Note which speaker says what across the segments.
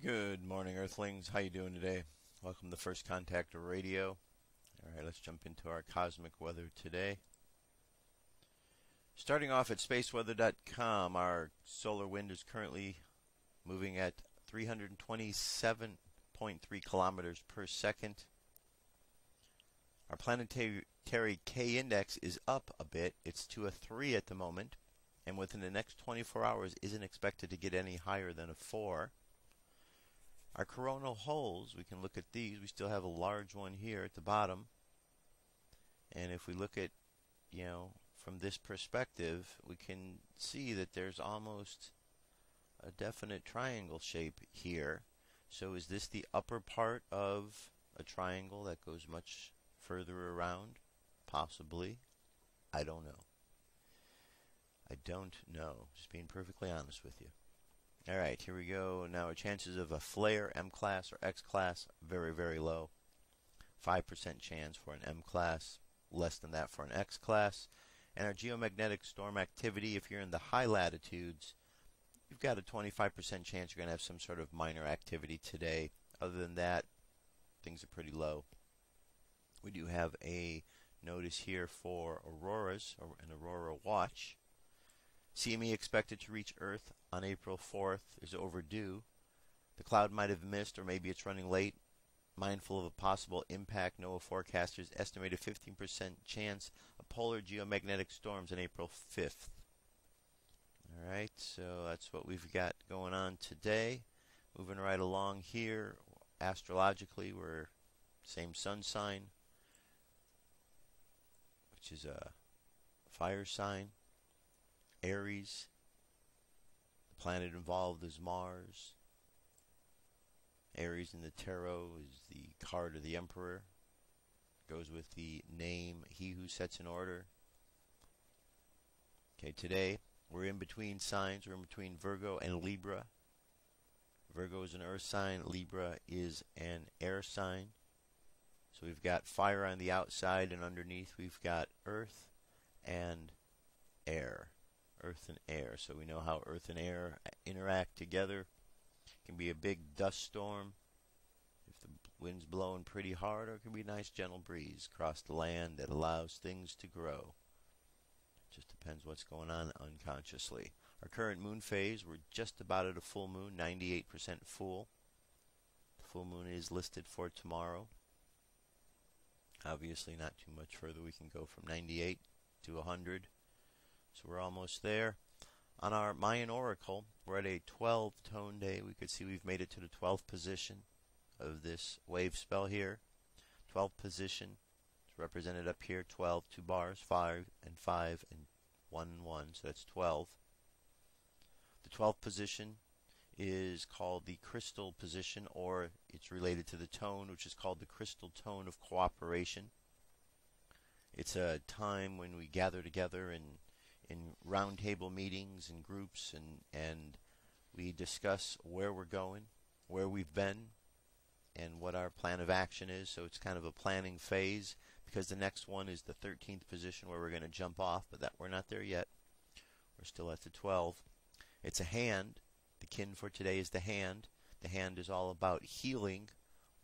Speaker 1: Good morning, Earthlings. How you doing today? Welcome to First Contact Radio. All right, let's jump into our cosmic weather today. Starting off at spaceweather.com, our solar wind is currently moving at 327.3 kilometers per second. Our planetary K index is up a bit. It's to a 3 at the moment, and within the next 24 hours isn't expected to get any higher than a 4. Our coronal holes, we can look at these. We still have a large one here at the bottom. And if we look at, from this perspective, we can see that there's almost a definite triangle shape here. So is this the upper part of a triangle that goes much further around? Possibly. I don't know. Just being perfectly honest with you. Alright, here we go. Now our chances of a flare, M-class or X-class, very, very low. 5% chance for an M-class, less than that for an X-class. And our geomagnetic storm activity, if you're in the high latitudes, you've got a 25% chance you're going to have some sort of minor activity today. Other than that, things are pretty low. We do have a notice here for auroras, or an aurora watch. CME expected to reach Earth on April 4th is overdue. The cloud might have missed, or maybe it's running late. Mindful of a possible impact, NOAA forecasters estimate a 15% chance of polar geomagnetic storms on April 5th. Alright, so that's what we've got going on today. Moving right along here, astrologically, we're same sun sign, which is a fire sign. Aries. The planet involved is Mars. Aries in the tarot is the card of the Emperor. Goes with the name He Who Sets an Order. Okay, today we're in between signs. We're in between Virgo and Libra. Virgo is an earth sign. Libra is an air sign. So we've got fire on the outside, and underneath we've got earth and air. Earth and air. So we know how earth and air interact together. It can be a big dust storm if the wind's blowing pretty hard, or it can be a nice gentle breeze across the land that allows things to grow. It just depends what's going on unconsciously. Our current moon phase, we're just about at a full moon, 98% full. The full moon is listed for tomorrow. Obviously not too much further. We can go from 98 to 100. So we're almost there. On our Mayan Oracle, we're at a 12-tone day. We could see we've made it to the 12th position of this wave spell here. 12th position is represented up here. 12, 2 bars, 5 and 5 and 1 and 1. So that's 12. The 12th position is called the crystal position, or it's related to the tone, which is called the crystal tone of cooperation. It's a time when we gather together in roundtable meetings and groups, and we discuss where we're going, where we've been, and what our plan of action is. So it's kind of a planning phase, because the next one is the 13th position where we're going to jump off, but that we're not there yet. We're still at the 12. It's a hand. The kin for today is the hand. The hand is all about healing,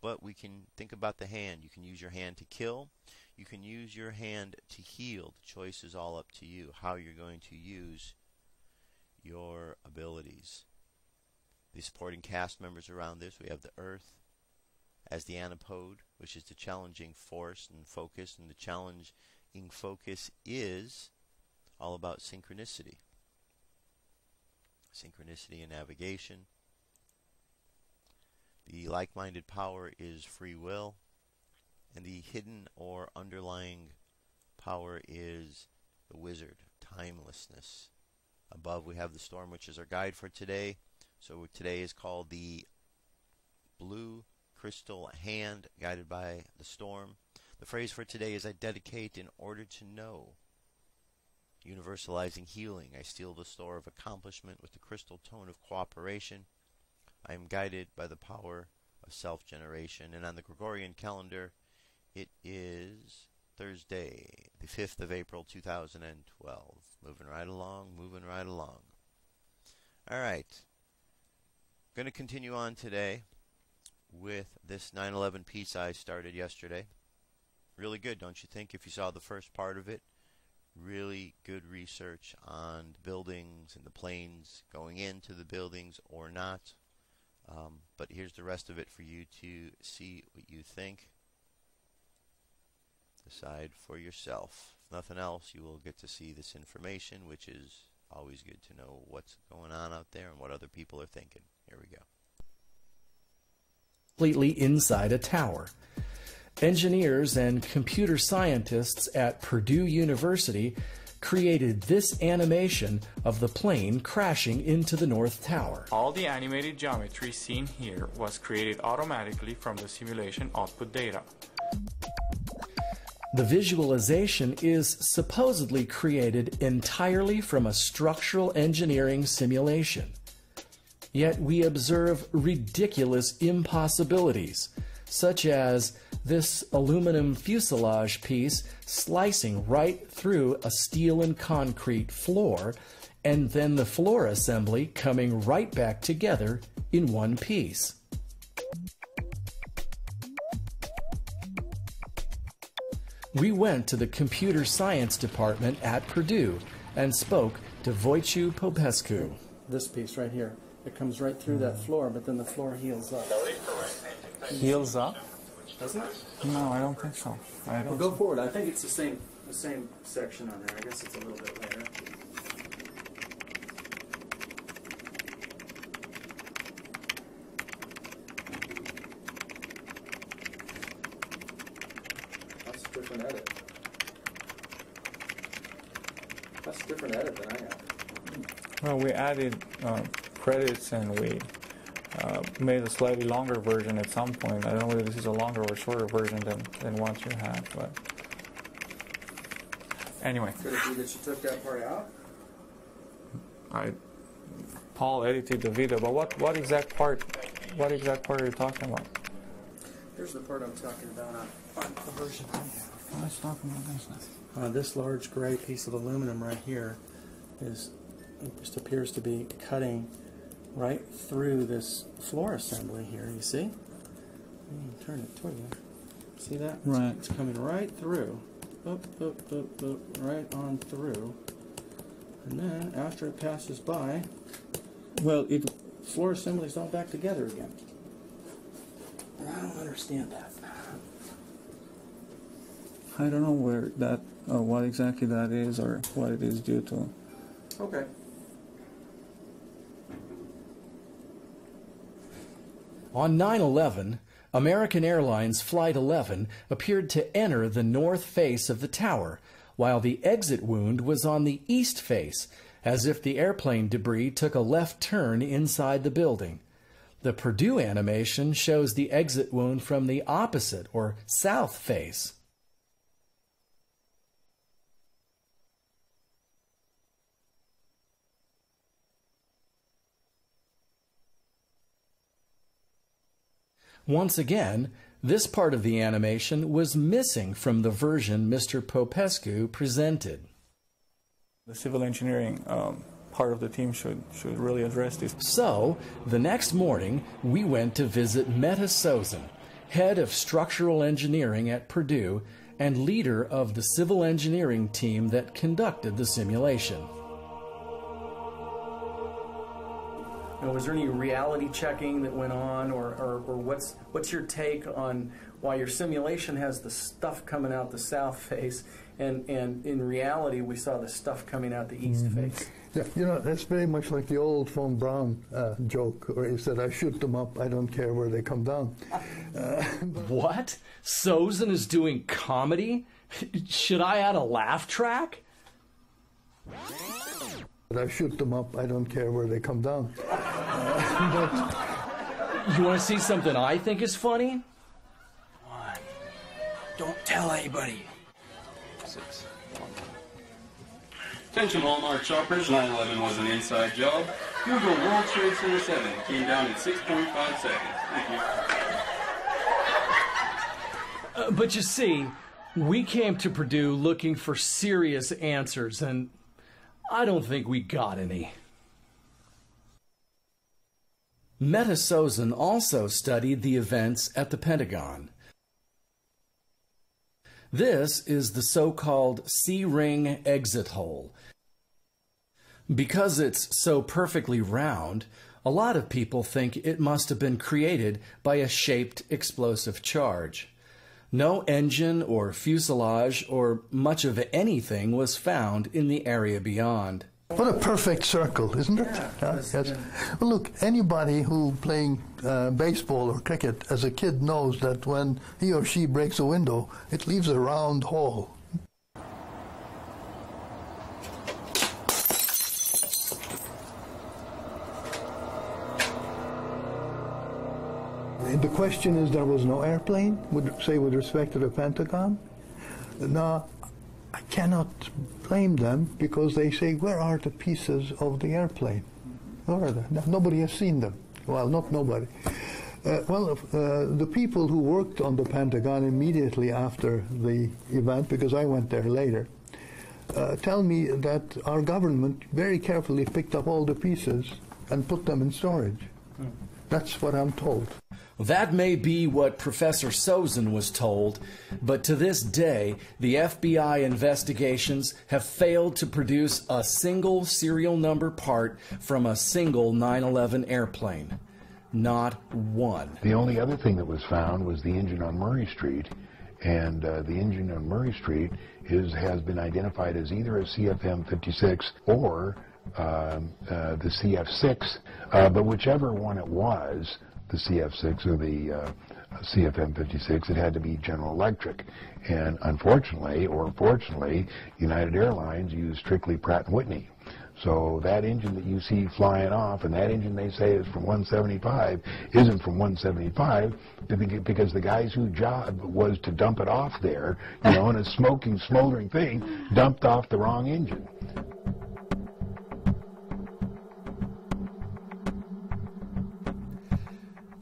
Speaker 1: but we can think about the hand. You can use your hand to kill. You can use your hand to heal. The choice is all up to you, how you're going to use your abilities. The supporting cast members around this, we have the Earth as the antipode, which is the challenging force and focus, and the challenging focus is all about synchronicity. Synchronicity and navigation. The like-minded power is free will. And the hidden or underlying power is the wizard, timelessness. Above we have the storm, which is our guide for today. So today is called the Blue Crystal Hand, guided by the storm. The phrase for today is I dedicate in order to know. Universalizing healing. I steal the store of accomplishment with the crystal tone of cooperation. I am guided by the power of self-generation. And on the Gregorian calendar, it is Thursday, the 5th of April, 2012. Moving right along, moving right along. All right. Going to continue on today with this 9/11 piece I started yesterday. Really good, don't you think? If you saw the first part of it, really good research on the buildings and the planes going into the buildings or not. But here's the rest of it for you to see what you think. Decide for yourself. If nothing else, you will get to see this information, which is always good to know what's going on out there and what other people are thinking. Here we go.
Speaker 2: Completely inside a tower. Engineers and computer scientists at Purdue University created this animation of the plane crashing into the North Tower.
Speaker 3: All the animated geometry seen here was created automatically from the simulation output data.
Speaker 2: The visualization is supposedly created entirely from a structural engineering simulation. Yet we observe ridiculous impossibilities, such as this aluminum fuselage piece slicing right through a steel and concrete floor, and then the floor assembly coming right back together in one piece. We went to the computer science department at Purdue and spoke to Wojciech Popescu. This piece right here, it comes right through that floor, but then the floor heals up.
Speaker 3: Heels up?
Speaker 2: Doesn't it?
Speaker 3: No, I don't think so.
Speaker 2: Well, go forward. I think it's the same section on there. I guess it's a little bit later. That's a different edit. That's a different edit than I have.
Speaker 3: Well, we added credits and we made a slightly longer version at some point. I don't know whether this is a longer or shorter version than what you have, but anyway.
Speaker 2: Could it be that you took that part out?
Speaker 3: Paul edited the video, but what exact part are you talking about?
Speaker 2: Here's the part I'm talking about on the version I have.
Speaker 3: Let's talk about this.
Speaker 2: This large gray piece of aluminum right here just appears to be cutting right through this floor assembly here, you see? Turn it toward you. See that?
Speaker 3: Right.
Speaker 2: It's coming right through. Right on through. And then, after it passes by, floor assembly's all back together again. I don't understand that.
Speaker 3: I don't know where that, or what exactly that is, or what it is due to.
Speaker 2: Okay. On 9/11, American Airlines Flight 11 appeared to enter the north face of the tower, while the exit wound was on the east face, as if the airplane debris took a left turn inside the building. The Purdue animation shows the exit wound from the opposite, or south face. Once again, this part of the animation was missing from the version Mr. Popescu presented.
Speaker 3: The civil engineering part of the team should really address this.
Speaker 2: So, the next morning, we went to visit Meta Sozin, head of structural engineering at Purdue and leader of the civil engineering team that conducted the simulation. Was there any reality checking that went on, or what's your take on why your simulation has the stuff coming out the south face, and in reality we saw the stuff coming out the east face?
Speaker 4: Yeah, you know, that's very much like the old Von Braun joke, where he said, "I shoot them up, I don't care where they come down."
Speaker 2: What? Sozin is doing comedy? Should I add a laugh track?
Speaker 4: But I shoot them up, I don't care where they come down.
Speaker 2: You want to see something I think is funny?
Speaker 5: Come on. Don't tell anybody.
Speaker 6: 6, 1. Attention Walmart shoppers, 9/11 was an inside job. Google World Trade Center 7 came down in 6.5 seconds. Thank you.
Speaker 2: But you see, we came to Purdue looking for serious answers, and I don't think we got any. Meta-Sozin also studied the events at the Pentagon. This is the so-called C-ring exit hole. Because it's so perfectly round, a lot of people think it must have been created by a shaped explosive charge. No engine or fuselage or much of anything was found in the area beyond.
Speaker 4: What a perfect circle, isn't it? Yes. Well, look, anybody who playing baseball or cricket as a kid knows that when he or she breaks a window, it leaves a round hole. The question is, there was no airplane, say with respect to the Pentagon? Now, I cannot blame them because they say, where are the pieces of the airplane? Where are they? Nobody has seen them. Well, not nobody. The people who worked on the Pentagon immediately after the event, because I went there later, tell me that our government very carefully picked up all the pieces and put them in storage. That's what I'm told.
Speaker 2: That may be what Professor Sozin was told, but to this day, the FBI investigations have failed to produce a single serial number part from a single 9/11 airplane. Not one.
Speaker 7: The only other thing that was found was the engine on Murray Street, and the engine on Murray Street has been identified as either a CFM56 or the CF6, but whichever one it was, the CF6 or the CFM56, it had to be General Electric. And unfortunately, or fortunately, United Airlines used strictly Pratt & Whitney. So that engine that you see flying off, and that engine they say is from 175, isn't from 175, because the guy's whose job was to dump it off there, you know, in a smoking, smoldering thing, dumped off the wrong engine.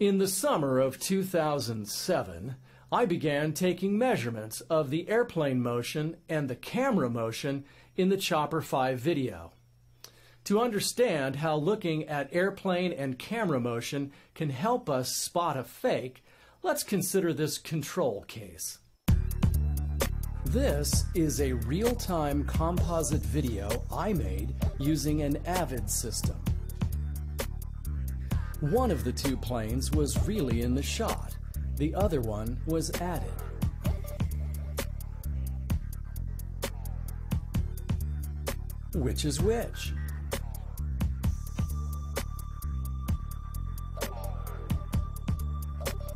Speaker 2: In the summer of 2007, I began taking measurements of the airplane motion and the camera motion in the Chopper 5 video. To understand how looking at airplane and camera motion can help us spot a fake, let's consider this control case. This is a real-time composite video I made using an Avid system. One of the two planes was really in the shot. The other one was added. Which is which?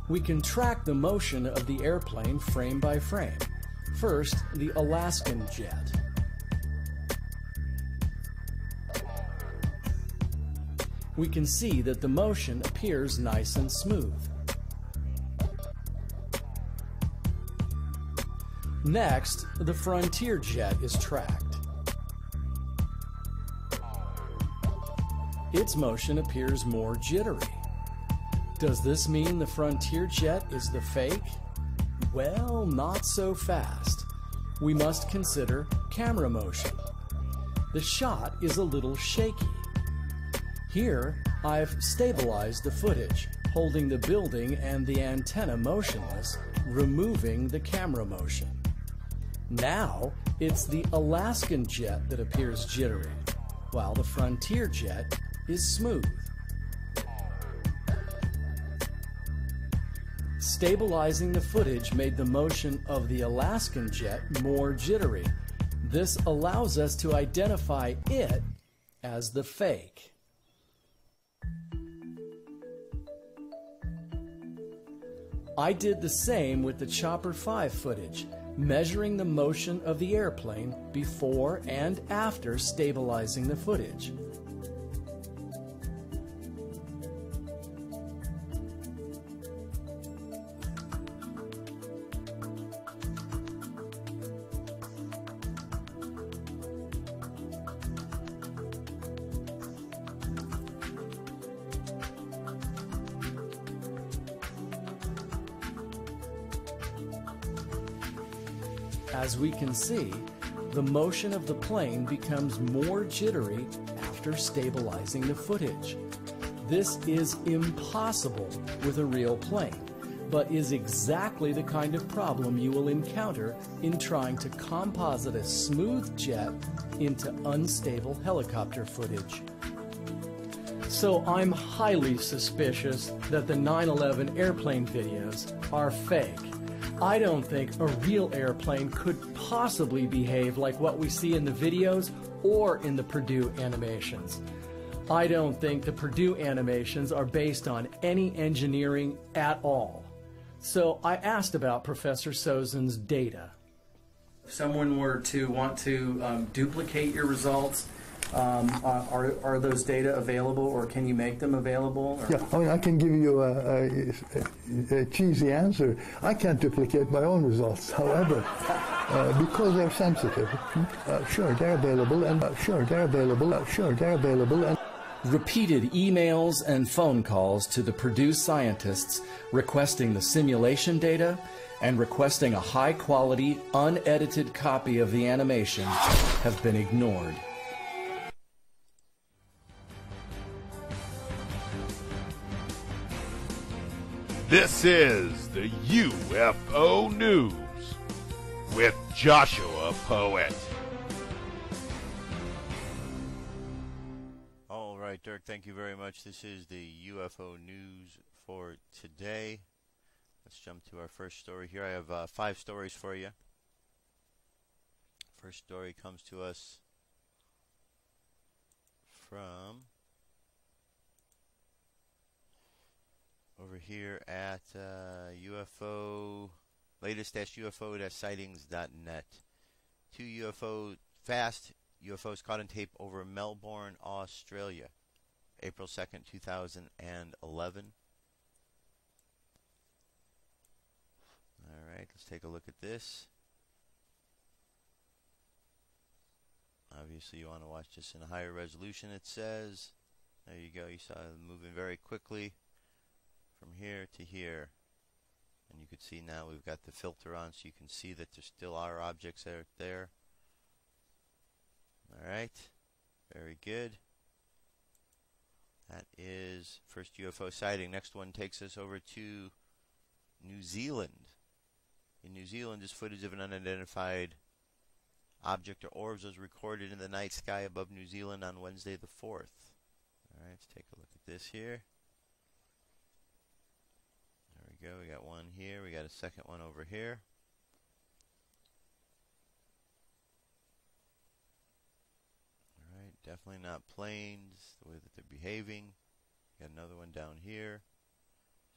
Speaker 2: We can track the motion of the airplane frame by frame. First, the Alaskan jet. We can see that the motion appears nice and smooth. Next, the Frontier jet is tracked. Its motion appears more jittery. Does this mean the Frontier jet is the fake? Well, not so fast. We must consider camera motion. The shot is a little shaky. Here, I've stabilized the footage, holding the building and the antenna motionless, removing the camera motion. Now, it's the Alaskan jet that appears jittery, while the Frontier jet is smooth. Stabilizing the footage made the motion of the Alaskan jet more jittery. This allows us to identify it as the fake. I did the same with the Chopper 5 footage, measuring the motion of the airplane before and after stabilizing the footage. As we can see, the motion of the plane becomes more jittery after stabilizing the footage. This is impossible with a real plane, but is exactly the kind of problem you will encounter in trying to composite a smooth jet into unstable helicopter footage. So I'm highly suspicious that the 9/11 airplane videos are fake. I don't think a real airplane could possibly behave like what we see in the videos or in the Purdue animations. I don't think the Purdue animations are based on any engineering at all. So I asked about Professor Sozin's data. If someone were to want to duplicate your results, are those data available, or can you make them available? Or?
Speaker 4: Yeah, I mean, I can give you a cheesy answer. I can't duplicate my own results. However, because they're sensitive, sure, they're available, and sure, they're available, sure, they're available. And
Speaker 2: repeated emails and phone calls to the Purdue scientists requesting the simulation data and requesting a high-quality, unedited copy of the animation have been ignored.
Speaker 8: This is the UFO News with Joshua Poet.
Speaker 1: All right, Dirk, thank you very much. This is the UFO News for today. Let's jump to our first story here. I have 5 stories for you. First story comes to us from over here at UFO, latest-UFO-sightings.net. 2 fast UFOs caught on tape over Melbourne, Australia, April 2nd, 2011. All right, let's take a look at this. Obviously, you want to watch this in a higher resolution, it says. There you go. You saw it moving very quickly from here to here. And you can see now we've got the filter on, so you can see that there still are objects out there. All right. Very good. That is first UFO sighting. Next one takes us over to New Zealand. In New Zealand, this footage of an unidentified object or orbs was recorded in the night sky above New Zealand on Wednesday the 4th. All right, let's take a look at this here. There we go. We got one here. We got a second one over here. All right, definitely not planes, the way that they're behaving. Got another one down here.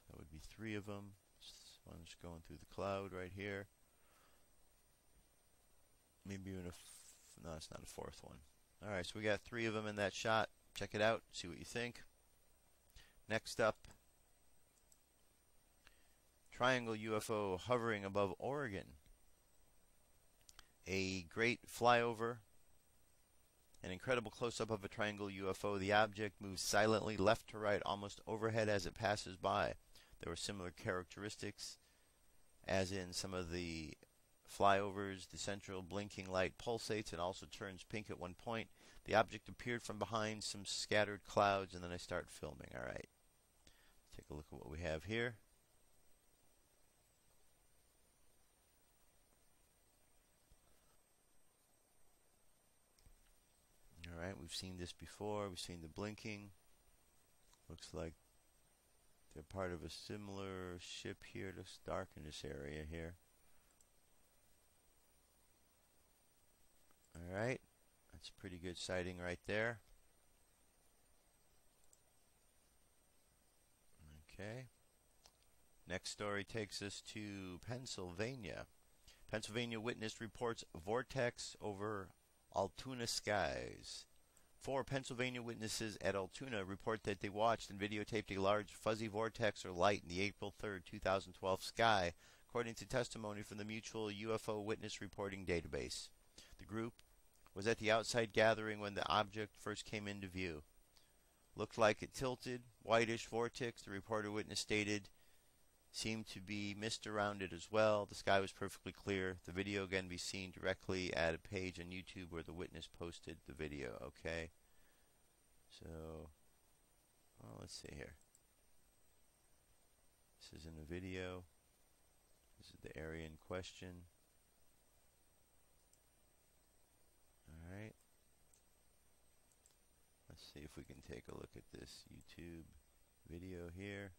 Speaker 1: That would be 3 of them. One's going through the cloud right here. Maybe even no, it's not a 4th one. Alright, so we got 3 of them in that shot. Check it out, see what you think. Next up, triangle UFO hovering above Oregon. A great flyover. An incredible close-up of a triangle UFO. The object moves silently left to right, almost overhead as it passes by. There were similar characteristics as in some of the flyovers. The central blinking light pulsates and also turns pink at one point. The object appeared from behind some scattered clouds, and then I start filming. All right. Let's take a look at what we have here. All right, we've seen this before. We've seen the blinking. Looks like they're part of a similar ship here. It looks dark in this area here. Alright, that's a pretty good sighting right there. Okay. Next story takes us to Pennsylvania. Pennsylvania witness reports vortex over Altoona skies. 4 Pennsylvania witnesses at Altoona report that they watched and videotaped a large fuzzy vortex or light in the April 3rd, 2012 sky, according to testimony from the Mutual UFO Witness Reporting Database. The group was at the outside gathering when the object first came into view. Looked like it tilted, whitish vortex, the reporter witness stated. Seemed to be mist around it as well. The sky was perfectly clear. The video can be seen directly at a page on YouTube where the witness posted the video. Okay. So, Well, let's see here. This is in the video. This is the area in question. Alright. Let's see if we can take a look at this YouTube video here.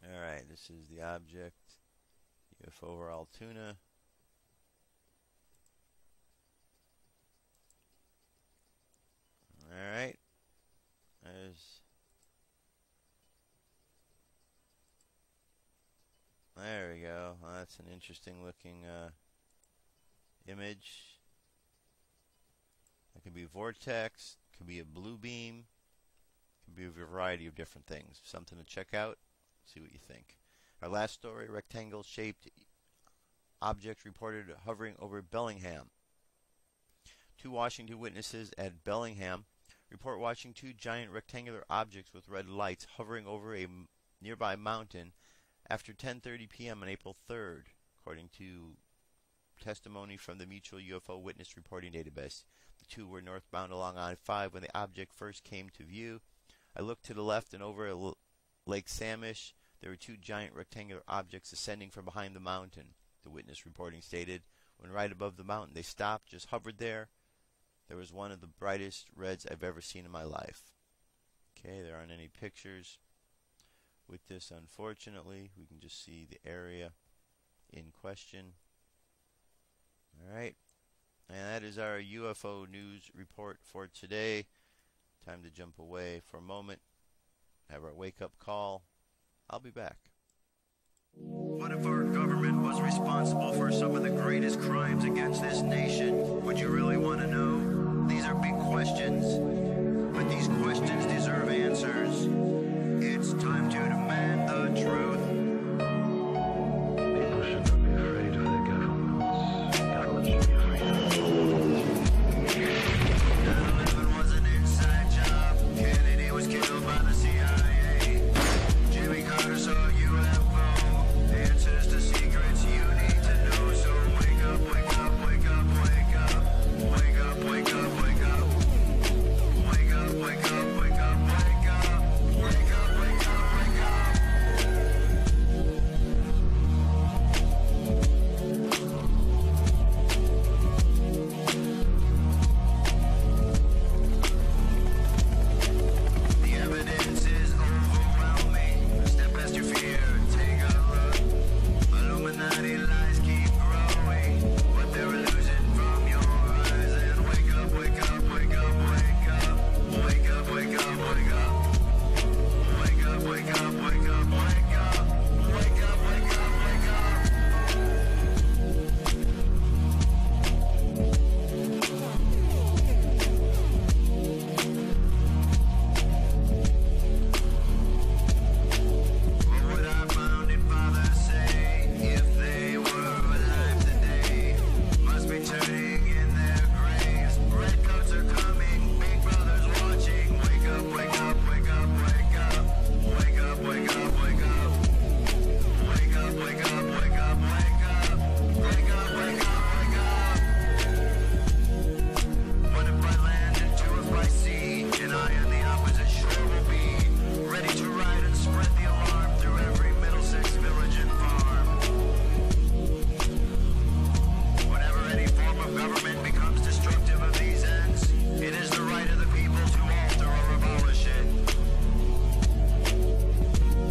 Speaker 1: Alright, this is the object. UFO over Altoona. Alright. There we go. Well, that's an interesting looking image. It could be vortex, could be a blue beam, could be a variety of different things. Something to check out. See what you think. Our last story, rectangle-shaped object reported hovering over Bellingham. 2 Washington witnesses at Bellingham report watching 2 giant rectangular objects with red lights hovering over a nearby mountain after 10:30 p.m. on April 3rd, according to testimony from the Mutual UFO Witness Reporting Database. The 2 were northbound along I-5 when the object first came to view. I looked to the left and over Lake Samish. There were 2 giant rectangular objects ascending from behind the mountain, the witness reporting stated. When right above the mountain they stopped, just hovered there. There was one of the brightest reds I've ever seen in my life. Okay, there aren't any pictures with this, unfortunately. We can just see the area in question. Alright, and that is our UFO news report for today. Time to jump away for a moment, have our wake-up call. I'll be back.
Speaker 9: What if our government was responsible for some of the greatest crimes against this nation? Would you really want to know? These are big questions, but these questions deserve answers. It's time to demand the truth.
Speaker 10: People should not be afraid of their governments. Governments should be afraid of them.
Speaker 9: 9/11 was an inside job. Kennedy was killed by the CIA. Jimmy Carter saw UFO. Answers to secrets you need to know. So wake up, wake up, wake up, wake up. Wake up, wake up, wake up. Wake up, wake up, wake up, wake up. Wake up, wake up, wake up. The evidence is overwhelming. Step past your fear, take a look. Illuminati lies keep growing, but they're losing from your eyes. And wake up, wake up, wake up, wake up. Wake up, wake up, wake up. Wake up, wake up, wake up, wake up. Wake up, wake up, wake up. What would I found in fathers say if they were alive today? Must be turning in their graves. Redcoats are coming, big brothers watching. Wake up, wake up, wake up, wake up. Wake up, wake up, wake up. Wake up, wake up, wake up, wake up. Wake up, wake up, wake up. What if I land and two if I see? And I on the opposite shore will be ready to ride and spread the alarm through every Middlesex village and farm. Whenever any form of government becomes destructive of these ends, it is the right of the people to alter or abolish it.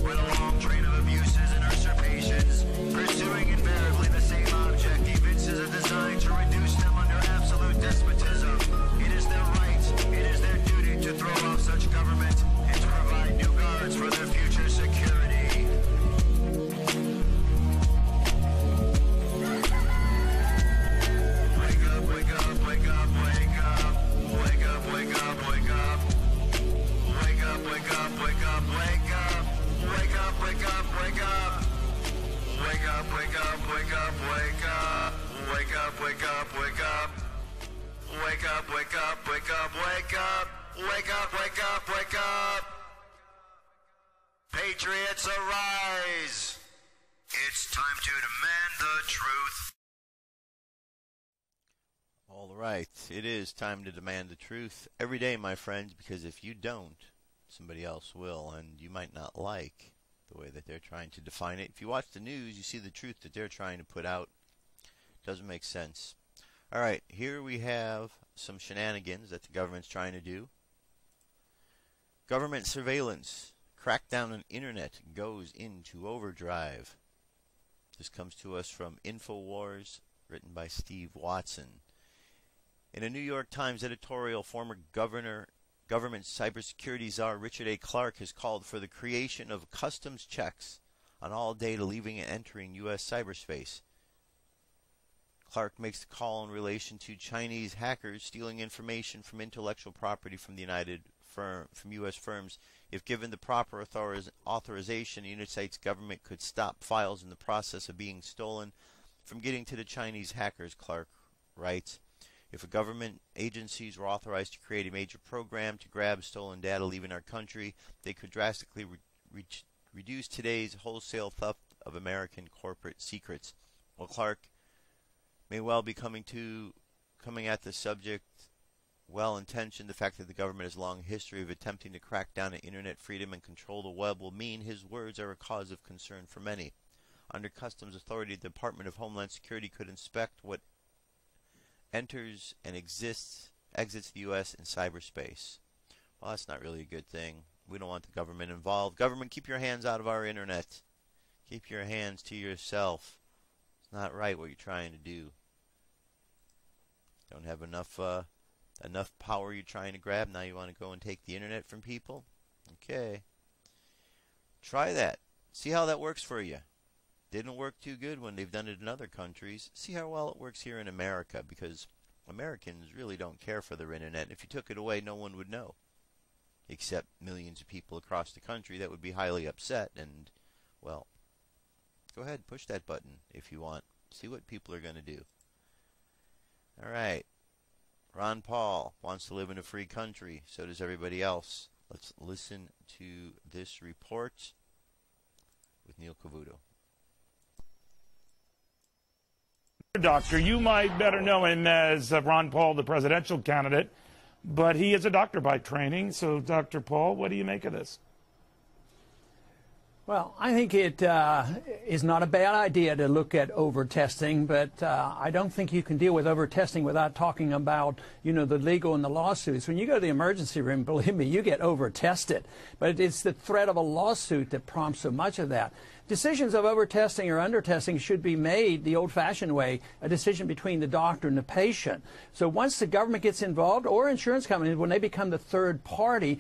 Speaker 9: When a long train of abuses and usurpations, pursuing invariably the same object, evinces a design to reduce them under absolute despotism, it is their right, it is their duty to throw off such government and to provide new guards for their future security. Wake up, wake up, wake up, wake up. Wake up, wake up, wake up. Wake up, wake up, wake up, wake up. Wake up, wake up, wake up. Wake up, wake up, wake up, wake up. Wake up, wake up, wake up. Wake up, wake up, wake up, wake up. Wake up, wake up, wake up. Patriots arise. It's time to demand the truth.
Speaker 1: All All right, it is time to demand the truth every day, my friends, because if you don't, somebody else will, and you might not like the way that they're trying to define it. If you watch the news, you see the truth that they're trying to put out. Doesn't make sense. All right, here we have some shenanigans that the government's trying to do. Government surveillance. Crackdown on internet goes into overdrive. This comes to us from InfoWars, written by Steve Watson. In a New York Times editorial, former government cybersecurity czar Richard A. Clarke has called for the creation of customs checks on all data leaving and entering U.S. cyberspace. Clarke makes the call in relation to Chinese hackers stealing information from intellectual property from U.S. firms. If given the proper authorization, the United States government could stop files in the process of being stolen from getting to the Chinese hackers, Clarke writes. If government agencies were authorized to create a major program to grab stolen data leaving our country, they could drastically reduce today's wholesale theft of American corporate secrets. While Clarke may well be coming at the subject well-intentioned, the fact that the government has a long history of attempting to crack down on internet freedom and control the web will mean his words are a cause of concern for many. Under customs authority, the Department of Homeland Security could inspect what enters and exits the U.S. in cyberspace. Well, that's not really a good thing. We don't want the government involved. Government, keep your hands out of our internet. Keep your hands to yourself. It's not right what you're trying to do. Don't have enough power you're trying to grab. Now you want to go and take the internet from people? Okay. Try that. See how that works for you. Didn't work too good when they've done it in other countries. See how well it works here in America, because Americans really don't care for their internet. If you took it away, no one would know, except millions of people across the country that would be highly upset. And, well, go ahead, push that button if you want. See what people are going to do. All right. Ron Paul wants to live in a free country. So does everybody else. Let's listen to this report with Neil Cavuto.
Speaker 11: Doctor, you might better know him as Ron Paul, the presidential candidate, but he is a doctor by training. So, Dr. Paul, what do you make of this?
Speaker 12: Well, I think it is not a bad idea to look at over-testing, but I don't think you can deal with over-testing without talking about, the legal and the lawsuits. When you go to the emergency room, believe me, you get over-tested. But it's the threat of a lawsuit that prompts so much of that. Decisions of over-testing or under-testing should be made the old-fashioned way, a decision between the doctor and the patient. So once the government gets involved, or insurance companies, when they become the third party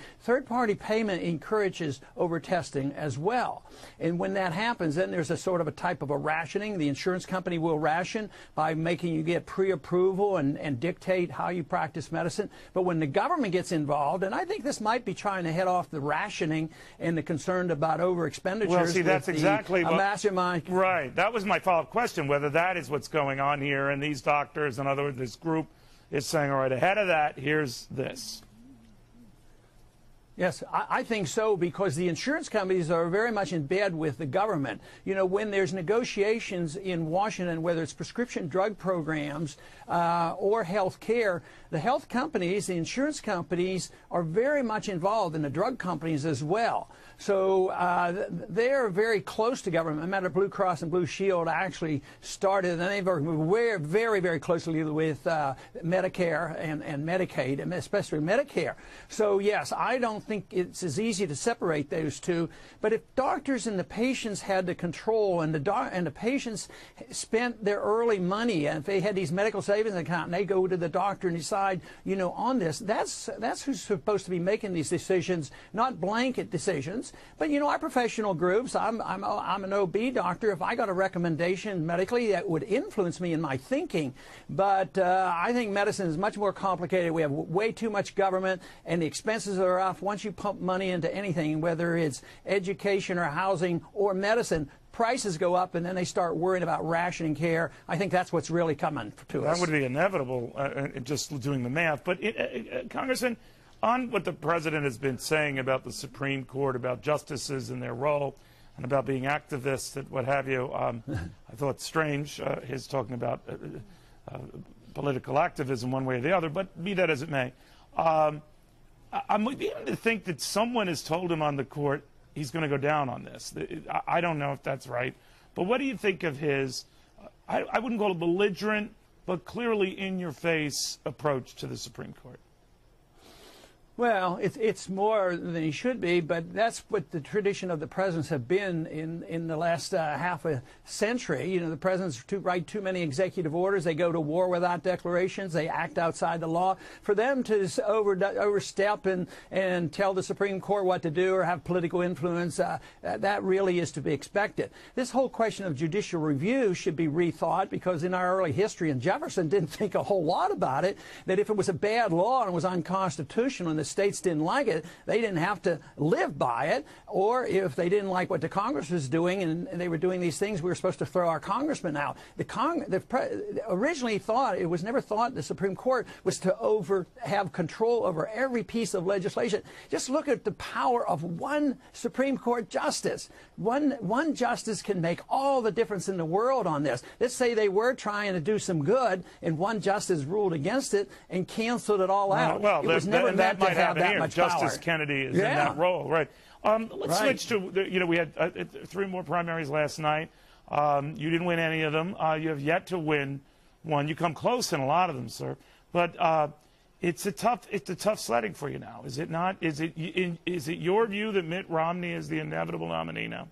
Speaker 12: payment encourages over-testing as well. And when that happens, then there's a sort of a type of a rationing. The insurance company will ration by making you get pre-approval and dictate how you practice medicine. But when the government gets involved, and I think this might be trying to head off the rationing and the concern about over-expenditures.
Speaker 11: Well, see, that's exactly what,
Speaker 12: mastermind.
Speaker 11: Right. That was my follow-up question, whether that is what's going on here, and these doctors, in other words, this group is saying, all right, ahead of that, here's this.
Speaker 12: Yes, I think so, because the insurance companies are very much in bed with the government. When there's negotiations in Washington, whether it's prescription drug programs or health care, the health companies, the insurance companies are very much involved, in the drug companies as well. So they're very close to government. No matter Blue Cross and Blue Shield actually started, and they work very, very closely with Medicare and Medicaid, and especially Medicare. So yes, I don't think it's as easy to separate those two. But if doctors and the patients had the control, and the patients spent their early money, and if they had these medical savings account, and they go to the doctor and decide, on this, that's who's supposed to be making these decisions, not blanket decisions. But our professional groups, I'm an OB doctor. If I got a recommendation medically, that would influence me in my thinking. But I think medicine is much more complicated. We have way too much government, and the expenses are up. Once you pump money into anything, whether it's education or housing or medicine, prices go up, and then they start worrying about rationing care. I think that's what's really coming to us.
Speaker 11: That would be inevitable, just doing the math. But Congressman, on what the president has been saying about the Supreme Court, about justices and their role, and about being activists and what have you, I thought strange his talking about political activism one way or the other, but be that as it may. I'm beginning to think that someone has told him on the court he's going to go down on this. I don't know if that's right. But what do you think of his, I wouldn't call it belligerent, but clearly in-your-face approach to the Supreme Court?
Speaker 12: Well, it's more than he should be, but that's what the tradition of the presidents have been in the last half a century. You know, the presidents write too many executive orders. They go to war without declarations. They act outside the law. For them to overstep and tell the Supreme Court what to do or have political influence, that really is to be expected. This whole question of judicial review should be rethought, because in our early history, and Jefferson didn't think a whole lot about it, that if it was a bad law and it was unconstitutional and the states didn't like it, they didn't have to live by it. Or if they didn't like what the Congress was doing and they were doing these things, we were supposed to throw our congressmen out. Originally thought, it was never thought the Supreme Court was to have control over every piece of legislation. Just look at the power of one Supreme Court justice. One justice can make all the difference in the world on this. Let's say they were trying to do some good and one justice ruled against it and canceled it all out.
Speaker 11: Well,
Speaker 12: it was never meant to have that much
Speaker 11: Justice
Speaker 12: power.
Speaker 11: Kennedy is in that role, right? Let's switch to, we had 3 more primaries last night. You didn't win any of them. You have yet to win one. You come close in a lot of them, sir. But it's a tough sledding for you now, is it not? Is it your view that Mitt Romney is the inevitable nominee now?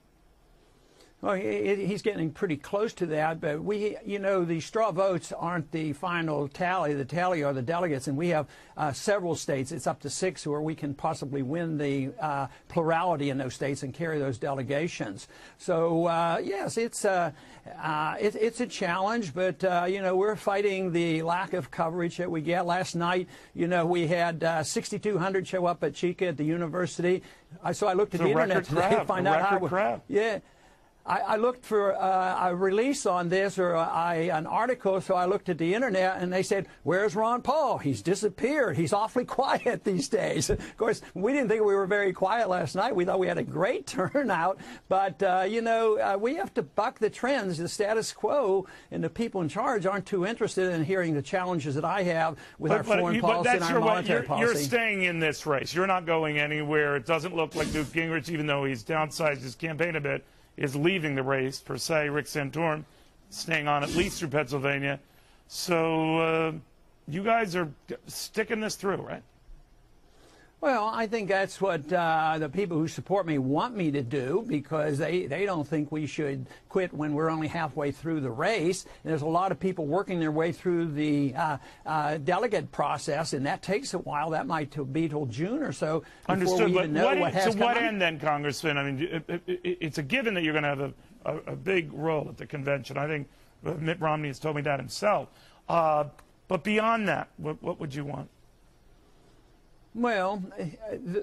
Speaker 12: Well, he's getting pretty close to that, but the straw votes aren't the final tally. The tally are the delegates, and we have several states. It's up to 6 where we can possibly win the plurality in those states and carry those delegations. So yes, it's a challenge, but we're fighting the lack of coverage that we get. Last night, we had 6,200 show up at Chica at the university. So I looked at the internet today to find out how. Yeah. I looked for a release on this or an article, so I looked at the internet and they said, "Where's Ron Paul? He's disappeared. He's awfully quiet these days." Of course, we didn't think we were very quiet last night. We thought we had a great turnout, but we have to buck the trends. The status quo and the people in charge aren't too interested in hearing the challenges that I have with our foreign policy and our monetary policy.
Speaker 11: You're staying in this race. You're not going anywhere. It doesn't look like Newt Gingrich, even though he's downsized his campaign a bit, is leaving the race, per se. Rick Santorum staying on at least through Pennsylvania. So you guys are sticking this through, right?
Speaker 12: Well, I think that's what the people who support me want me to do, because they don't think we should quit when we're only halfway through the race. And there's a lot of people working their way through the delegate process, and that takes a while. That might be till June or so before we even know what has come.
Speaker 11: To what end, then, Congressman? I mean, it's a given that you're going to have a big role at the convention. I think Mitt Romney has told me that himself. But beyond that, what would you want?
Speaker 12: Well,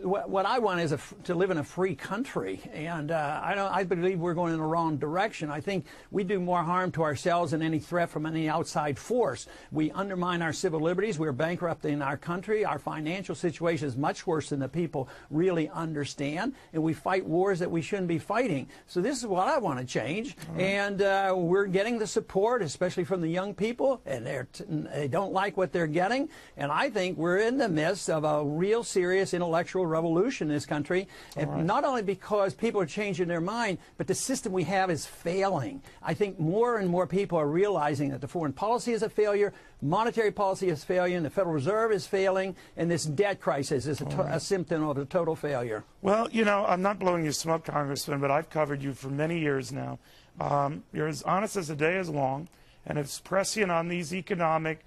Speaker 12: what I want is to live in a free country, and I believe we're going in the wrong direction. I think we do more harm to ourselves than any threat from any outside force. We undermine our civil liberties. We're bankrupting our country. Our financial situation is much worse than the people really understand, and we fight wars that we shouldn't be fighting. So this is what I want to change, and we're getting the support, especially from the young people, and they don't like what they're getting, and I think we're in the midst of a real serious intellectual revolution in this country, and not only because people are changing their mind, but the system we have is failing. I think more and more people are realizing that the foreign policy is a failure, monetary policy is a failure, and the Federal Reserve is failing, and this debt crisis is a symptom of a total failure.
Speaker 11: Well, I'm not blowing you smoke, Congressman, but I've covered you for many years now. You're as honest as the day is long, and as prescient on these economic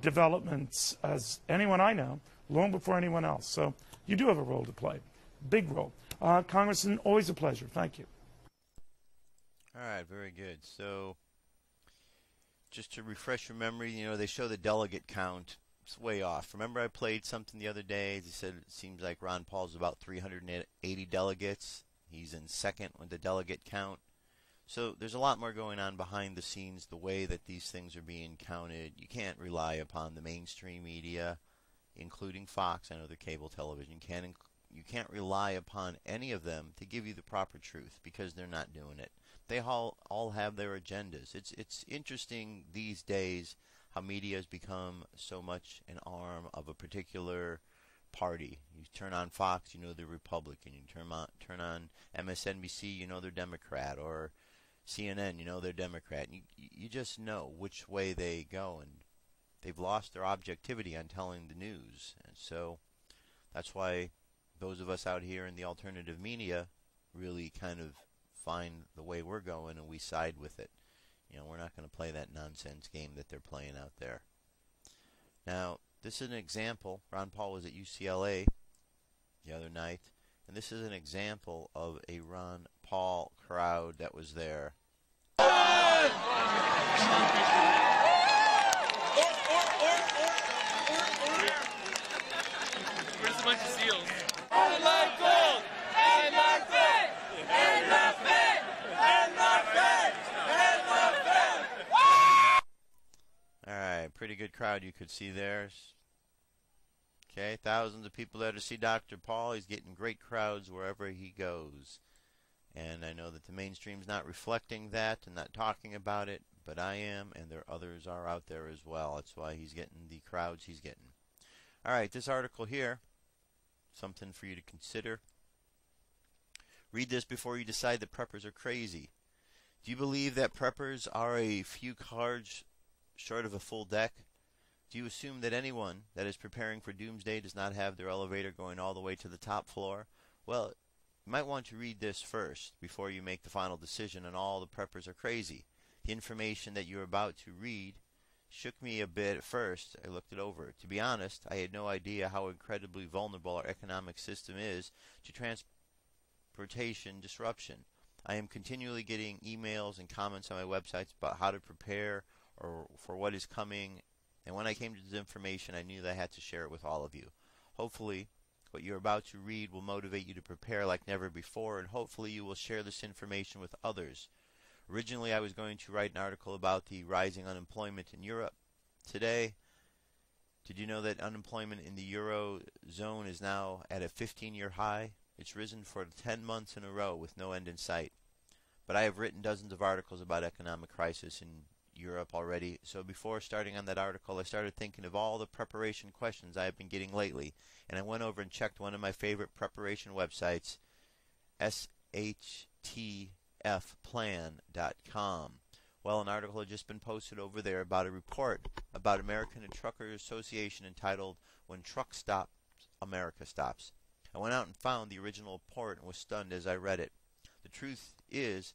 Speaker 11: developments as anyone I know, long before anyone else. So you do have a role to play, big role. Congressman, always a pleasure. Thank you.
Speaker 1: All right, very good. So just to refresh your memory, they show the delegate count. It's way off. Remember I played something the other day? They said it seems like Ron Paul's about 380 delegates. He's in second with the delegate count. So there's a lot more going on behind the scenes, the way that these things are being counted. You can't rely upon the mainstream media, including Fox. I know they're cable television. You can't rely upon any of them to give you the proper truth, because they're not doing it. They all have their agendas. It's interesting these days how media has become so much an arm of a particular party. You turn on Fox, you know they're Republican. You turn on MSNBC, you know they're Democrat, or CNN, you know they're Democrat. You just know which way they go, and they've lost their objectivity on telling the news. And so that's why those of us out here in the alternative media really kind of find the way we're going, and we side with it. You know, we're not going to play that nonsense game that they're playing out there. Now, this is an example. Ron Paul was at UCLA the other night, and this is an example of a Ron Paul crowd that was there.
Speaker 13: Where's a bunch of seals?
Speaker 9: And like gold, and like faith, and like faith, and like faith, and like faith.
Speaker 1: Alright, pretty good crowd you could see there. Okay, thousands of people there to see Dr. Paul. He's getting great crowds wherever he goes. And I know that the mainstream's not reflecting that and not talking about it, but I am, and there others are out there as well. That's why he's getting the crowds he's getting. Alright, this article here, something for you to consider. Read this before you decide that preppers are crazy. Do you believe that preppers are a few cards short of a full deck? Do you assume that anyone that is preparing for doomsday does not have their elevator going all the way to the top floor? Well, you might want to read this first before you make the final decision on all the preppers are crazy. The information that you're about to read shook me a bit at first. I looked it over. To be honest, I had no idea how incredibly vulnerable our economic system is to transportation disruption. I am continually getting emails and comments on my websites about how to prepare or for what is coming, and when I came to this information, I knew that I had to share it with all of you. Hopefully, what you're about to read will motivate you to prepare like never before, and hopefully you will share this information with others. Originally, I was going to write an article about the rising unemployment in Europe. Today, did you know that unemployment in the Eurozone is now at a 15-year high? It's risen for 10 months in a row with no end in sight. But I have written dozens of articles about economic crisis in Europe already, so before starting on that article, I started thinking of all the preparation questions I have been getting lately, and I went over and checked one of my favorite preparation websites, shtfplan.com. Well, an article had just been posted over there about a report about American Truckers Association entitled "When Truck Stops, America Stops." I went out and found the original report and was stunned as I read it. The truth is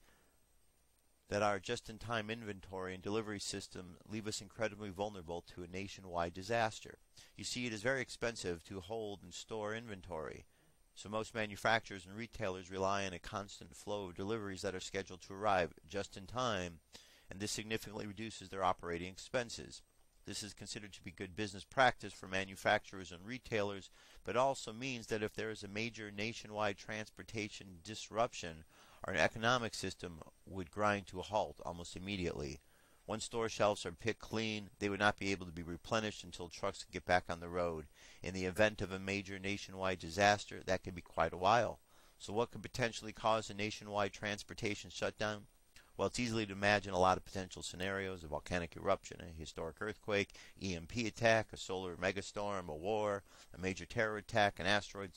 Speaker 1: that our just-in-time inventory and delivery system leave us incredibly vulnerable to a nationwide disaster. You see, it is very expensive to hold and store inventory, so most manufacturers and retailers rely on a constant flow of deliveries that are scheduled to arrive just in time, and this significantly reduces their operating expenses. This is considered to be good business practice for manufacturers and retailers, but also means that if there is a major nationwide transportation disruption, our economic system would grind to a halt almost immediately. Once store shelves are picked clean, they would not be able to be replenished until trucks could get back on the road. In the event of a major nationwide disaster, that could be quite a while. So what could potentially cause a nationwide transportation shutdown? Well, it's easy to imagine a lot of potential scenarios: a volcanic eruption, a historic earthquake, EMP attack, a solar megastorm, a war, a major terror attack, an asteroid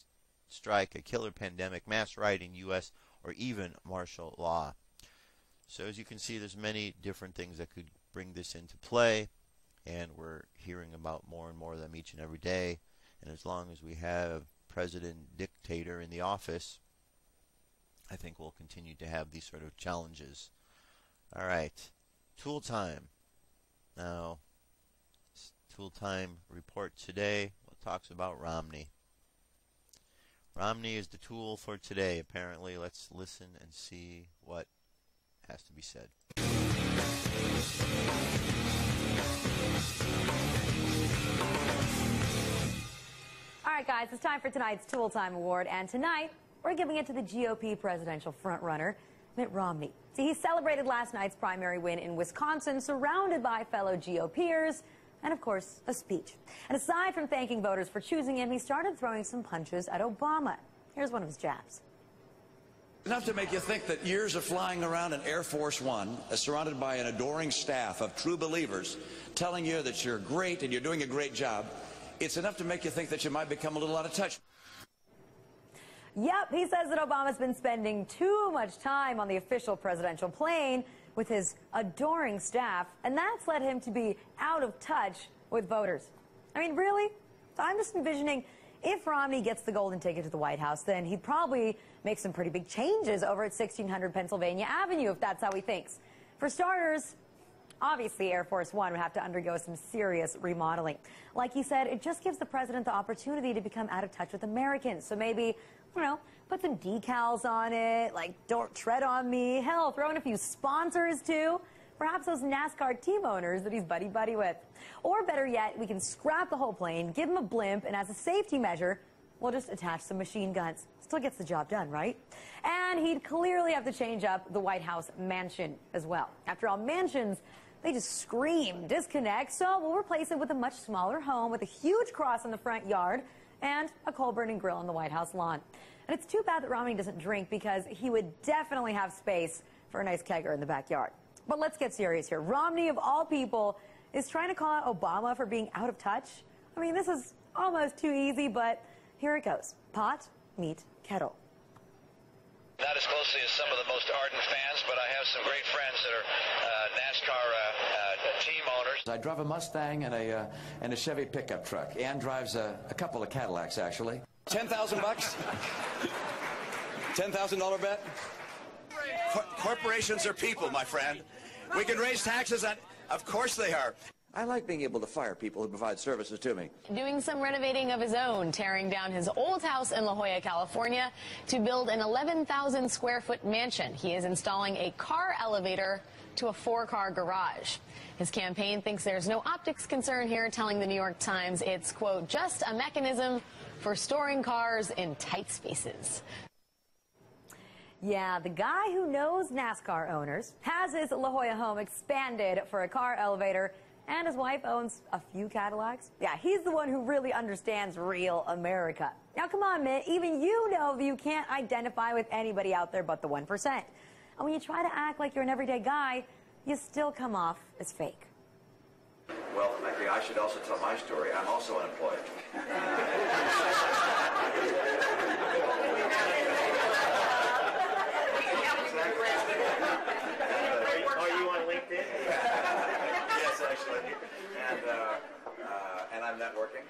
Speaker 1: strike, a killer pandemic, mass rioting U.S., or even martial law. So as you can see, there's many different things that could bring this into play, and we're hearing about more and more of them each and every day. And as long as we have president dictator in the office, I think we'll continue to have these sort of challenges. All right, tool time. Now, tool time report today talks about Romney. Romney is the tool for today, apparently. Let's listen and see what has to be said.
Speaker 14: All right, guys, it's time for tonight's Tool Time Award, and tonight we're giving it to the GOP presidential frontrunner, Mitt Romney. See, he celebrated last night's primary win in Wisconsin, surrounded by fellow GOPers, and of course, a speech. And aside from thanking voters for choosing him, he started throwing some punches at Obama. Here's one of his jabs.
Speaker 13: Enough to make you think that years of flying around in Air Force One, surrounded by an adoring staff of true believers, telling you that you're great and you're doing a great job, it's enough to make you think that you might become a little out of touch.
Speaker 14: Yep, he says that Obama's been spending too much time on the official presidential plane with his adoring staff, and that's led him to be out of touch with voters. I mean, really? I'm just envisioning if Romney gets the golden ticket to the White House, then he'd probably make some pretty big changes over at 1600 Pennsylvania Avenue, if that's how he thinks. For starters, obviously Air Force One would have to undergo some serious remodeling. Like he said, it just gives the president the opportunity to become out of touch with Americans. So maybe, I don't know, put some decals on it, like "Don't tread on me." Hell, throw in a few sponsors too. Perhaps those NASCAR team owners that he's buddy-buddy with. Or better yet, we can scrap the whole plane, give him a blimp, and as a safety measure, we'll just attach some machine guns. Still gets the job done, right? And he'd clearly have to change up the White House mansion as well. After all, mansions, they just scream disconnect, so we'll replace it with a much smaller home with a huge cross in the front yard and a coal-burning grill on the White House lawn. And it's too bad that Romney doesn't drink, because he would definitely have space for a nice kegger in the backyard. But let's get serious here. Romney, of all people, is trying to call out Obama for being out of touch. I mean, this is almost too easy, but here it goes. Pot, meet, kettle.
Speaker 15: Not as closely as some of the most ardent fans, but I have some great friends that are NASCAR team owners.
Speaker 13: I drive a Mustang and a Chevy pickup truck. Ann drives a couple of Cadillacs, actually. 10,000 bucks? $10,000 bet? Corporations are people, my friend. We can raise taxes on... Of course they are. I like being able to fire people who provide services to me.
Speaker 16: Doing some renovating of his own, tearing down his old house in La Jolla, California, to build an 11,000 square foot mansion. He is installing a car elevator to a 4-car garage. His campaign thinks there's no optics concern here, telling the New York Times it's, quote, just a mechanism for storing cars in tight spaces.
Speaker 14: Yeah, the guy who knows NASCAR owners has his La Jolla home expanded for a car elevator, and his wife owns a few Cadillacs. Yeah, he's the one who really understands real America. Now, come on, Mitt, even you know that you can't identify with anybody out there but the 1%. And when you try to act like you're an everyday guy, you still come off as fake.
Speaker 13: Well, I should also tell my story. I'm also unemployed.
Speaker 15: Are you on LinkedIn?
Speaker 13: Yes, actually. And I'm networking.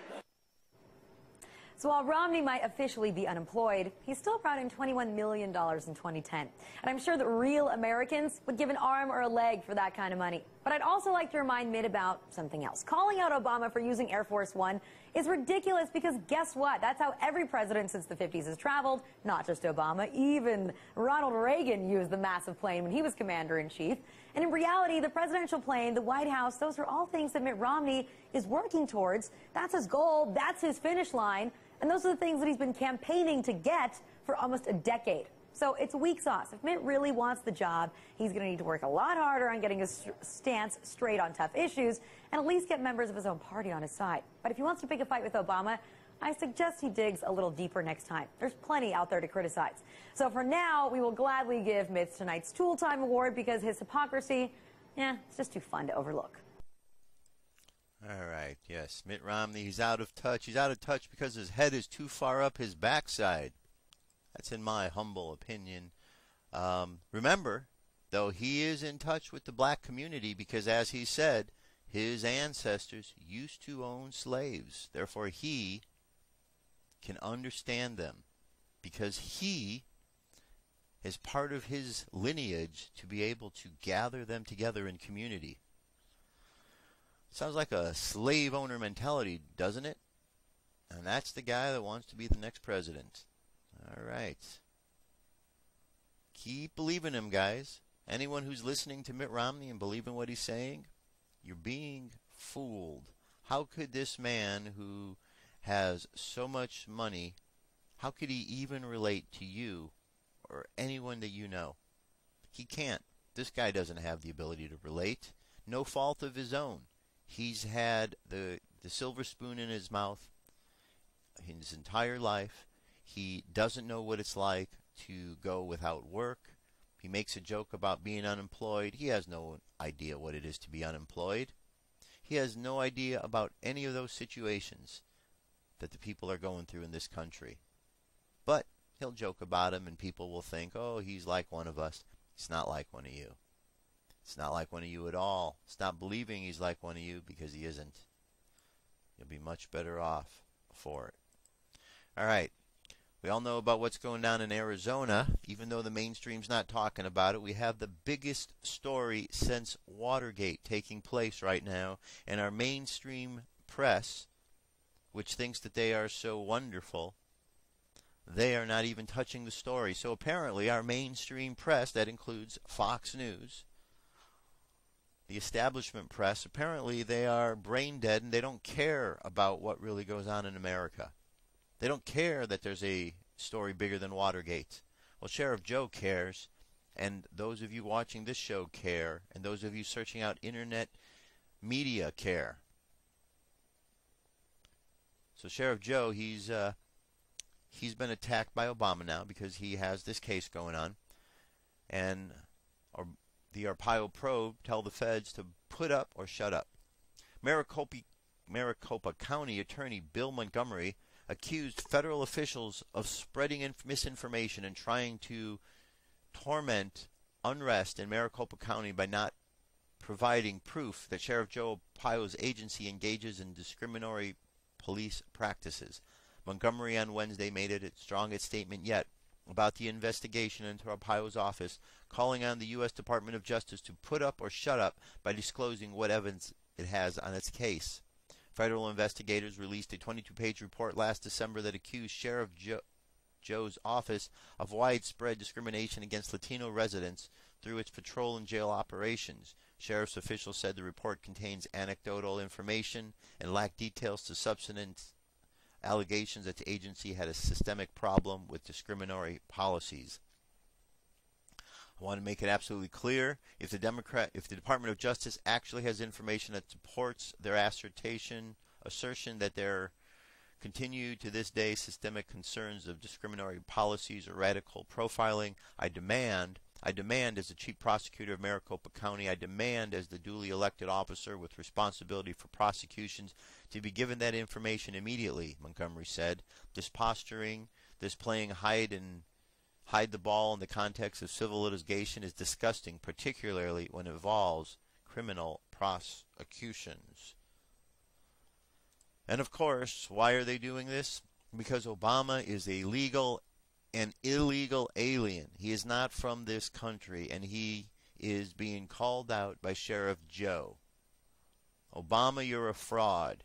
Speaker 14: So while Romney might officially be unemployed, he's still brought in $21 million in 2010. And I'm sure that real Americans would give an arm or a leg for that kind of money. But I'd also like to remind Mitt about something else. Calling out Obama for using Air Force One is ridiculous, because guess what? That's how every president since the 50s has traveled, not just Obama. Even Ronald Reagan used the massive plane when he was commander-in-chief. And in reality, the presidential plane, the White House, those are all things that Mitt Romney is working towards. That's his goal. That's his finish line. And those are the things that he's been campaigning to get for almost a decade. So it's weak sauce. If Mitt really wants the job, he's going to need to work a lot harder on getting his stance straight on tough issues, and at least get members of his own party on his side. But if he wants to pick a fight with Obama, I suggest he digs a little deeper next time. There's plenty out there to criticize. So for now, we will gladly give Mitt tonight's Tool Time Award, because his hypocrisy, it's just too fun to overlook.
Speaker 1: All right, yes, Mitt Romney, he's out of touch. He's out of touch because his head is too far up his backside. That's in my humble opinion. Remember, though, he is in touch with the black community because, as he said, his ancestors used to own slaves. Therefore, he can understand them because he is part of his lineage to be able to gather them together in community. Sounds like a slave owner mentality, doesn't it? And that's the guy that wants to be the next president. All right. Keep believing him, guys. Anyone who's listening to Mitt Romney and believing what he's saying, you're being fooled. How could this man who has so much money, how could he even relate to you or anyone that you know? He can't. This guy doesn't have the ability to relate. No fault of his own. He's had the silver spoon in his mouth his entire life. He doesn't know what it's like to go without work. He makes a joke about being unemployed. He has no idea what it is to be unemployed. He has no idea about any of those situations that the people are going through in this country. But he'll joke about them, and people will think, oh, he's like one of us. He's not like one of you. It's not like one of you at all. Stop believing he's like one of you, because he isn't. You'll be much better off for it. All right. We all know about what's going down in Arizona. Even though the mainstream's not talking about it, we have the biggest story since Watergate taking place right now. And our mainstream press, which thinks that they are so wonderful, they are not even touching the story. So apparently our mainstream press, that includes Fox News, the establishment press, apparently they are brain dead and they don't care about what really goes on in America. They don't care that there's a story bigger than Watergate. Well, Sheriff Joe cares, and those of you watching this show care, and those of you searching out internet media care. So Sheriff Joe, he's been attacked by Obama now because he has this case going on, and the Arpaio probe tell the feds to put up or shut up. Maricopa County Attorney Bill Montgomery accused federal officials of spreading misinformation and trying to torment unrest in Maricopa County by not providing proof that Sheriff Joe Arpaio's agency engages in discriminatory police practices. Montgomery on Wednesday made it its strongest statement yet about the investigation into Arpaio's office, calling on the U.S. Department of Justice to put up or shut up by disclosing what evidence it has on its case. Federal investigators released a 22-page report last December that accused Sheriff Joe's office of widespread discrimination against Latino residents through its patrol and jail operations. Sheriff's officials said the report contains anecdotal information and lacked details to substance allegations that the agency had a systemic problem with discriminatory policies. I want to make it absolutely clear, if the Department of Justice actually has information that supports their assertion that there continue to this day systemic concerns of discriminatory policies or radical profiling, I demand as the Chief Prosecutor of Maricopa County, I demand as the duly elected officer with responsibility for prosecutions to be given that information immediately, Montgomery said. This posturing, this playing hide the ball in the context of civil litigation is disgusting, particularly when it involves criminal prosecutions. And of course, why are they doing this? Because Obama is a legal and illegal alien. He is not from this country, and he is being called out by Sheriff Joe. Obama, you're a fraud.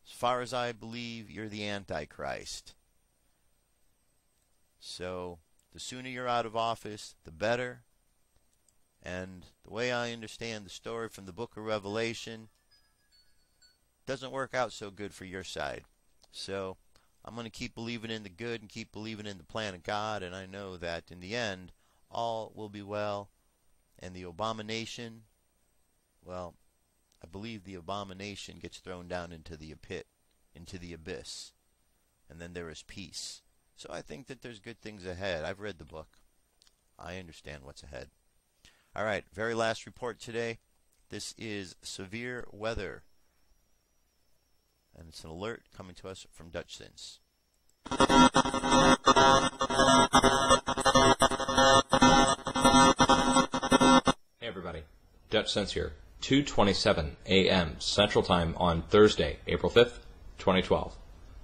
Speaker 1: As far as I believe, you're the Antichrist. So the sooner you're out of office, the better. And the way I understand the story from the book of Revelation, doesn't work out so good for your side. So I'm going to keep believing in the good and keep believing in the plan of God, and I know that in the end, all will be well. And the abomination, well, I believe the abomination gets thrown down into the pit, into the abyss, and then there is peace. So I think that there's good things ahead. I've read the book. I understand what's ahead. All right, very last report today. This is severe weather. And it's an alert coming to us from Dutch Sense.
Speaker 17: Hey everybody, Dutch Sense here. 2:27 a.m. Central Time on Thursday, April 5th, 2012.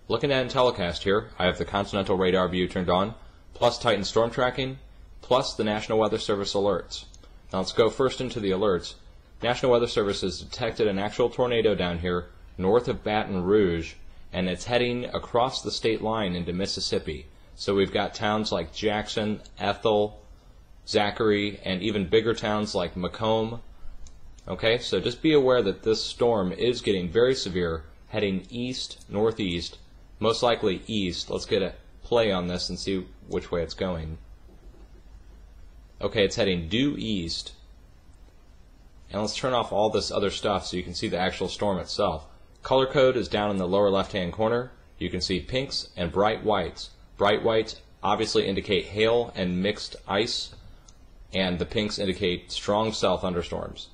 Speaker 17: Looking at in telecast here, I have the Continental Radar View turned on, plus Titan Storm Tracking, plus the National Weather Service alerts. Now let's go first into the alerts. National Weather Service has detected an actual tornado down here north of Baton Rouge, and it's heading across the state line into Mississippi. So we've got towns like Jackson, Ethel, Zachary, and even bigger towns like Macomb. Okay, so just be aware that this storm is getting very severe, heading east, northeast, most likely east. Let's get a play on this and see which way it's going. Okay, it's heading due east. And let's turn off all this other stuff so you can see the actual storm itself. Color code is down in the lower left-hand corner. You can see pinks and bright whites. Bright whites obviously indicate hail and mixed ice, and the pinks indicate strong cell thunderstorms.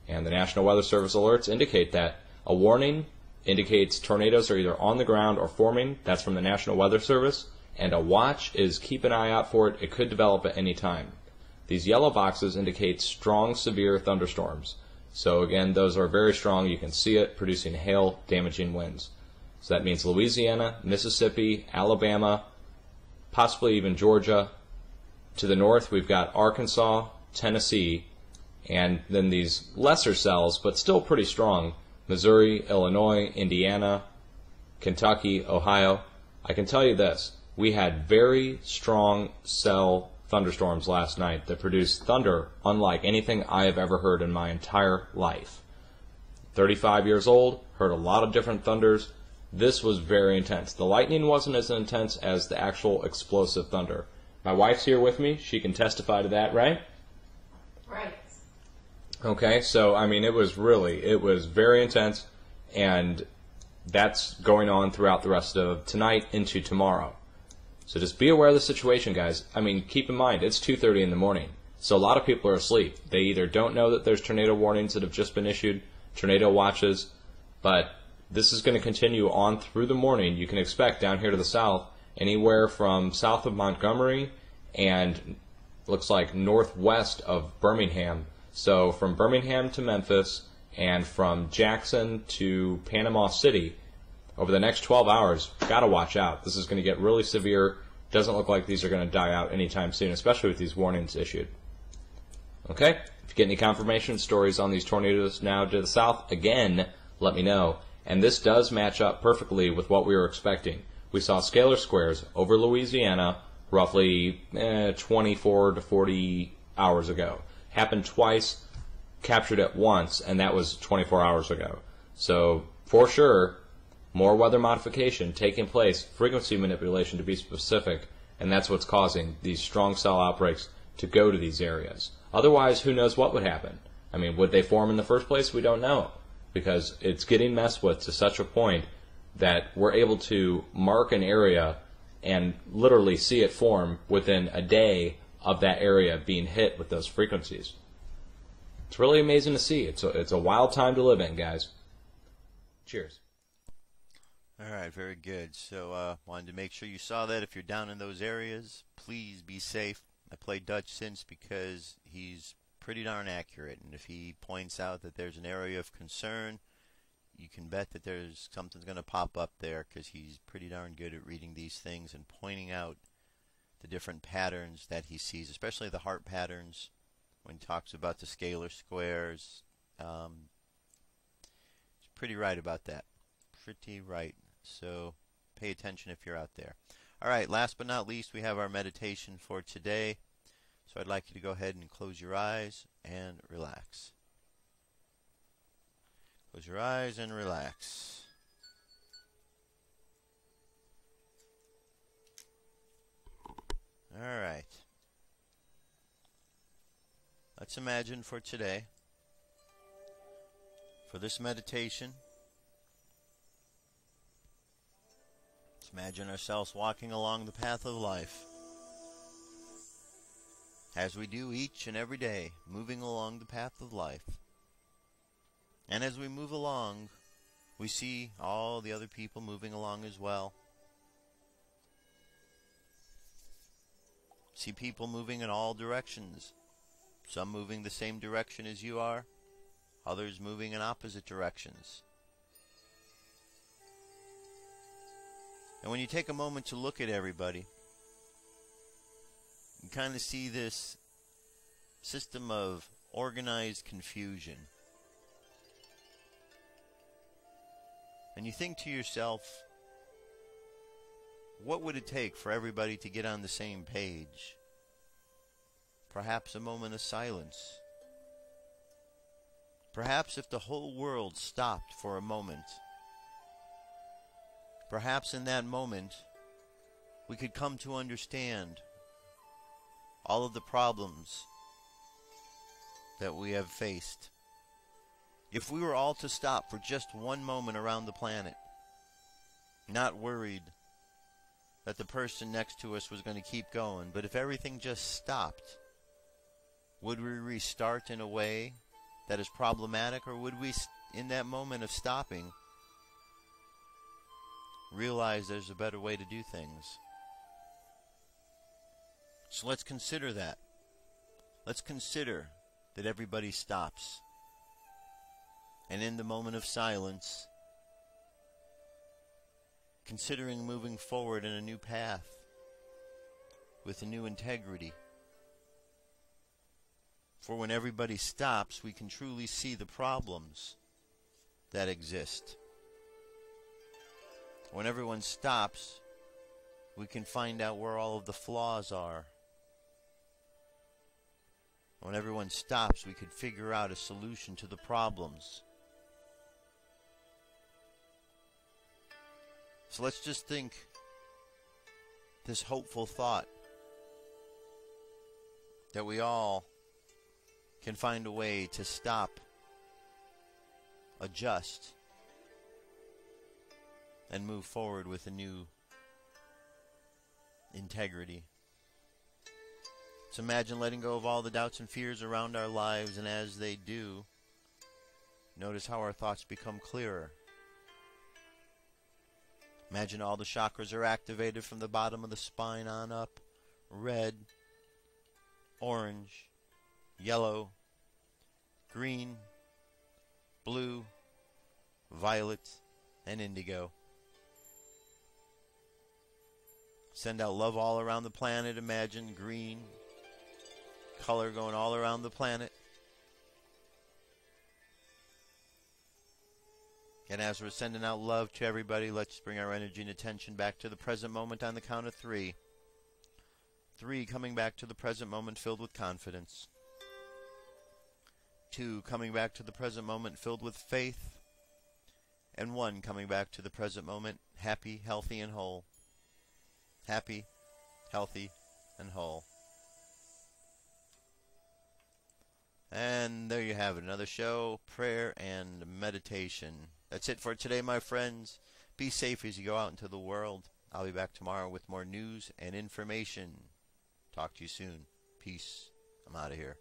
Speaker 17: And the National Weather Service alerts indicate that a warning indicates tornadoes are either on the ground or forming. That's from the National Weather Service. And a watch is keep an eye out for it. It could develop at any time. These yellow boxes indicate strong, severe thunderstorms. So again, those are very strong. You can see it producing hail, damaging winds. So that means Louisiana, Mississippi, Alabama, possibly even Georgia. To the north, we've got Arkansas, Tennessee, and then these lesser cells, but still pretty strong, Missouri, Illinois, Indiana, Kentucky, Ohio. I can tell you this, we had very strong cell thunderstorms last night that produced thunder unlike anything I have ever heard in my entire life. 35 years old, heard a lot of different thunders. This was very intense. The lightning wasn't as intense as the actual explosive thunder. My wife's here with me. She can testify to that, right?
Speaker 16: Right.
Speaker 17: Okay, so, I mean, it was very intense, and that's going on throughout the rest of tonight into tomorrow. So just be aware of the situation, guys. I mean, keep in mind, it's 2:30 in the morning, so a lot of people are asleep. They either don't know that there's tornado warnings that have just been issued, tornado watches, but this is going to continue on through the morning. You can expect down here to the south, anywhere from south of Montgomery and looks like northwest of Birmingham. So from Birmingham to Memphis and from Jackson to Panama City, over the next 12 hours, got to watch out. This is going to get really severe. Doesn't look like these are going to die out anytime soon, especially with these warnings issued. Okay? If you get any confirmation stories on these tornadoes now to the south, again, let me know. And this does match up perfectly with what we were expecting. We saw scalar squares over Louisiana roughly 24 to 40 hours ago. Happened twice, captured it once, and that was 24 hours ago. So, for sure, more weather modification taking place, frequency manipulation to be specific, and that's what's causing these strong cell outbreaks to go to these areas. Otherwise, who knows what would happen? I mean, would they form in the first place? We don't know, because it's getting messed with to such a point that we're able to mark an area and literally see it form within a day of that area being hit with those frequencies. It's really amazing to see. It's a wild time to live in, guys. Cheers.
Speaker 1: All right, very good. So wanted to make sure you saw that. If you're down in those areas, please be safe. I played Dutch since because he's pretty darn accurate, and if he points out that there's an area of concern, you can bet that there's something's going to pop up there, because he's pretty darn good at reading these things and pointing out the different patterns that he sees, especially the heart patterns when he talks about the scalar squares. He's pretty right about that. Pretty right. So pay attention if you're out there. All right, last but not least, we have our meditation for today. So I'd like you to go ahead and close your eyes and relax. Close your eyes and relax. All right. Let's imagine for today, for this meditation, let's imagine ourselves walking along the path of life, as we do each and every day, moving along the path of life. And as we move along, we see all the other people moving along as well. See people moving in all directions. Some moving the same direction as you are, others moving in opposite directions. And when you take a moment to look at everybody, you kind of see this system of organized confusion. And you think to yourself, what would it take for everybody to get on the same page? Perhaps a moment of silence. Perhaps if the whole world stopped for a moment. Perhaps in that moment, we could come to understand all of the problems that we have faced. If we were all to stop for just one moment around the planet, not worried that the person next to us was going to keep going, but if everything just stopped, would we restart in a way that is problematic, or would we, in that moment of stopping, realize there's a better way to do things? So let's consider that. Let's consider that everybody stops. And in the moment of silence, considering moving forward in a new path with a new integrity. For when everybody stops, we can truly see the problems that exist. When everyone stops, we can find out where all of the flaws are. When everyone stops, we could figure out a solution to the problems. So let's just think this hopeful thought that we all can find a way to stop, adjust, and move forward with a new integrity. So imagine letting go of all the doubts and fears around our lives, and as they do, notice how our thoughts become clearer. Imagine all the chakras are activated from the bottom of the spine on up. Red, orange, yellow, green, blue, violet, and indigo. Send out love all around the planet. Imagine green color going all around the planet. And as we're sending out love to everybody, let's bring our energy and attention back to the present moment on the count of 3. 3, coming back to the present moment filled with confidence. 2, coming back to the present moment filled with faith. And 1, coming back to the present moment happy, healthy, and whole. Happy, healthy, and whole. And there you have it, another show, prayer, and meditation. That's it for today, my friends. Be safe as you go out into the world. I'll be back tomorrow with more news and information. Talk to you soon. Peace. I'm out of here.